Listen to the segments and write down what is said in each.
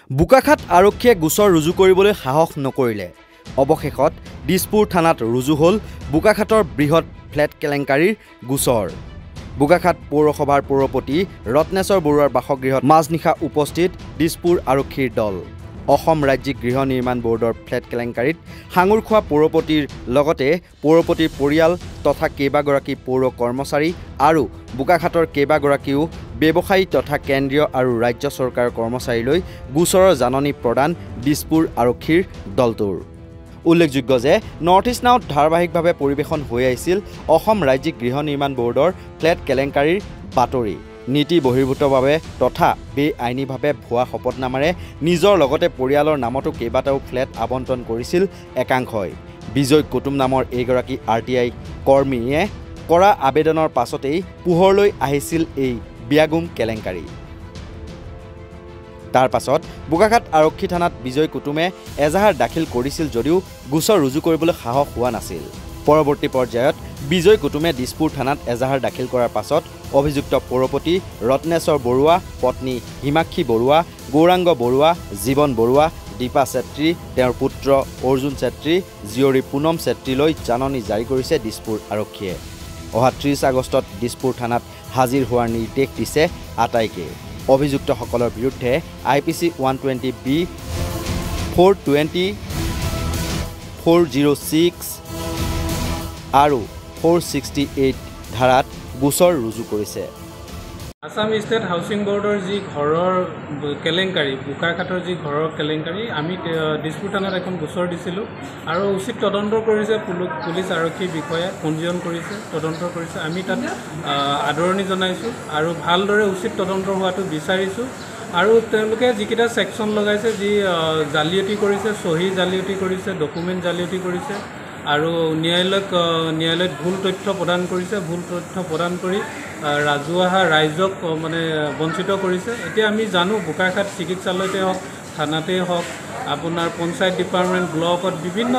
বোকাখাত আৰক্ষীয়ে গোচৰ ৰুজু কৰিবলৈ সাহস নকৰিলে। অৱশেষত দিছপুৰ থানাত ৰুজু হ'ল বোকাখাতৰ বৃহৎ ফ্লেট কেলেংকাৰীৰ গোচৰ। বোকাখাত পৌৰসভাৰ পৌৰপতি ৰত্নেশ্বৰ বৰুৱাৰ বাসগৃহত মাজনিশা উপস্থিত দিছপুৰ আৰক্ষীৰ দল। অসম ৰাজ্যিক গৃহ নিৰ্মাণ বৰ্ডৰ ফ্লেট কেলেংকাৰীত সাঙুৰ খোৱা পৌৰপতিৰ লগতে পৌৰপতিৰ পৰিয়াল তথা কেইবাগৰাকী পৌৰ কৰ্মচাৰী আৰু বোকাখাতৰ কেইবাগৰাকীও ব্যৱসায়ী তথা কেন্দ্ৰীয় আৰু ৰাজ্য চৰকাৰৰ কৰ্মচাৰীলৈ গোচৰৰ জাননী প্ৰদান দিছপুৰ আৰক্ষীৰ দলটোৰ। উল্লেখযোগ্য যে নৰ্থ ইষ্ট নাওত ধাৰাবাহিকভাৱে পৰিৱেশন হৈ আহিছিল অসম ৰাজ্যিক গৃহ নিৰ্মাণ বৰ্ডৰ ফ্লেট কেলেংকাৰীৰ বাতৰি। নীতি বহিৰ্ভূতভাৱে তথা বেআইনীভাৱে ভুৱা শপতনামাৰে নিজৰ লগতে পৰিয়ালৰ নামতো কেইবাটাও ফ্লেট আবণ্টন কৰিছিল একাংশই। বিজয় কুটুম নামৰ এইগৰাকী RTI কৰ্মীয়ে কৰা আবেদনৰ পাছতেই পোহৰলৈ আহিছিল এই বিয়াগুম কেলেংকাৰী। তাৰ পাছত বোকাখাত আৰক্ষী থানাত বিজয় কুটুমে এজাহাৰ দাখিল কৰিছিল যদিও গোচৰ ৰুজু কৰিবলৈ সাহস হোৱা নাছিল। পৰৱৰ্তী পৰ্যায়ত বিজয় কুটুমে দিছপুৰ থানাত এজাহাৰ দাখিল কৰাৰ পাছত অভিযুক্ত পৌৰপতি ৰত্নেশ্বৰ বৰুৱা, পত্নী হিমাক্ষী বৰুৱা, গৌৰাংগ বৰুৱা, জীৱন বৰুৱা, দীপা চেত্ৰী, তেওঁৰ পুত্ৰ অৰ্জুন চেত্ৰী, জীয়ৰী পুনম চেত্ৰীলৈ জাননী জাৰি কৰিছে দিছপুৰ আৰক্ষীয়ে। অহা 30 আগষ্টত দিছপুৰ থানাত হাজিৰ হোৱাৰ নিৰ্দেশ দিছে আটাইকে। অভিযুক্তসকলৰ বিৰুদ্ধে IPC 120B, 420, 406 আৰু 468 ধাৰাত গোচৰ ৰুজু কৰিছে। আসাম ষ্টেট হাউচিং বৰ্ডৰ যি ঘৰৰ কেলেংকাৰী, বোকাখাতৰ যি ঘৰৰ কেলেংকাৰী, আমি দিছপুৰ থানাত এখন গোচৰ দিছিলোঁ আৰু উচিত তদন্ত কৰিছে পুলিচ আৰক্ষী বিষয়াই, পঞ্জীয়ন কৰিছে, তদন্ত কৰিছে। আমি তাত আদৰণি জনাইছোঁ আৰু ভালদৰে উচিত তদন্ত হোৱাটো বিচাৰিছোঁ। আৰু তেওঁলোকে যিকেইটা ছেকশ্যন লগাইছে, যি জালিয়াতি কৰিছে, চহী জালিয়াতি কৰিছে, ডকুমেণ্ট জালিয়াতি কৰিছে আৰু ন্যায়ালয়ত ভুল তথ্য প্ৰদান কৰিছে, ভুল তথ্য প্ৰদান কৰি ৰাইজক মানে বঞ্চিত কৰিছে। এতিয়া আমি জানো বোকাখাত চিকিৎসালয়তে হওক, থানাতেই হওক, আপোনাৰ পঞ্চায়ত ডিপাৰ্টমেণ্ট, ব্লকত বিভিন্ন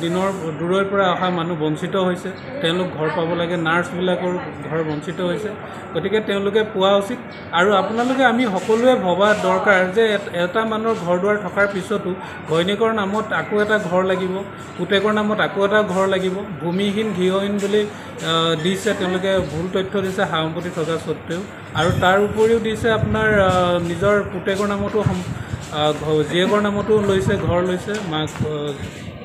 দিনৰ দূৰৈৰ পৰা অহা মানুহ বঞ্চিত হৈছে। তেওঁলোক ঘৰ পাব লাগে, নাৰ্ছবিলাকৰ ঘৰ বঞ্চিত হৈছে। গতিকে তেওঁলোকে পোৱা উচিত। আৰু আপোনালোকে আমি সকলোৱে ভবা দৰকাৰ যে এটা মানুহৰ ঘৰ দুৱাৰ থকাৰ পিছতো ঘৈণীয়েকৰ নামত আকৌ এটা ঘৰ লাগিব, পুতেকৰ নামত আকৌ এটা ঘৰ লাগিব, ভূমিহীন গৃহহীন বুলি দিছে। তেওঁলোকে ভুল তথ্য দিছে সম্পত্তি থকা স্বত্বেও। আৰু তাৰ উপৰিও দিছে আপোনাৰ নিজৰ পুতেকৰ নামতো জীয়েকৰ নামতো লৈছে, ঘৰ লৈছে,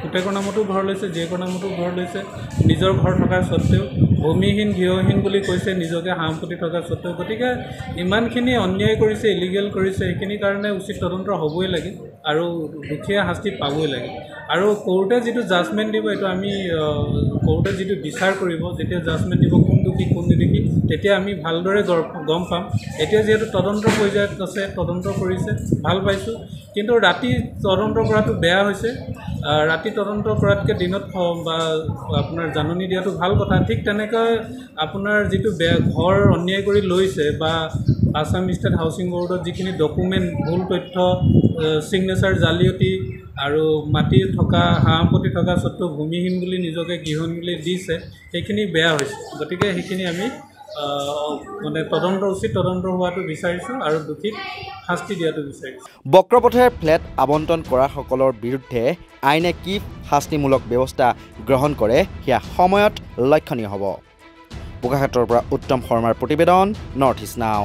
পুতেকৰ নামতো ঘৰ লৈছে, জীয়েকৰ নামতো ঘৰ লৈছে, নিজৰ ঘৰ থকাৰ স্বত্বেও। ভূমিহীন গৃহহীন বুলি কৈছে নিজকে সম্পত্তি থকা স্বত্বেও। গতিকে ইমানখিনি অন্যায় কৰিছে, ইলিগেল কৰিছে, সেইখিনিৰ কাৰণে উচিত তদন্ত হ'বই লাগে আৰু দুখীয়া শাস্তি পাবই লাগে। আৰু কোৰ্টে যিটো জাজমেণ্ট দিব, এইটো আমি কোৰ্টে যিটো বিচাৰ কৰিব, যেতিয়া জাজমেণ্ট দিব কোন দোষী কোন নিৰ্দোষী, তেতিয়া আমি ভালদৰে গম পাম। এতিয়া যিহেতু তদন্ত পৰ্যায়ত আছে, তদন্ত কৰিছে, ভাল পাইছোঁ। কিন্তু ৰাতি তদন্ত কৰাটো বেয়া হৈছে। ৰাতি তদন্ত কৰাতকৈ দিনত বা আপোনাৰ জাননী দিয়াটো ভাল কথা। ঠিক তেনেকৈ আপোনাৰ যিটো ঘৰ অন্যায় কৰি লৈছে বা আসাম ষ্টেট হাউচিং বৰ্ডত যিখিনি ডকুমেণ্ট, ভুল তথ্য, ছিগনেচাৰ জালিয়াতি আৰু মাটি থকা সম্পত্তি থকা স্বত্বেও ভূমিহীন বুলি নিজকে গৃহহীন বুলি দিছে, সেইখিনি বেয়া হৈছে। গতিকে সেইখিনি আমি মানে উচিত তদন্ত হোৱাটো বিচাৰিছোঁ আৰু দোষীক শাস্তি দিয়াটো বিচাৰিছোঁ। বক্ৰপথেৰে ফ্লেট আবণ্টন কৰাসকলৰ বিৰুদ্ধে আইনে কি শাস্তিমূলক ব্যৱস্থা গ্ৰহণ কৰে সেয়া সময়ত লক্ষণীয় হ'ব। বোকাখাতৰ পৰা উত্তম শৰ্মাৰ প্ৰতিবেদন, নৰ্থ ইষ্ট নাও।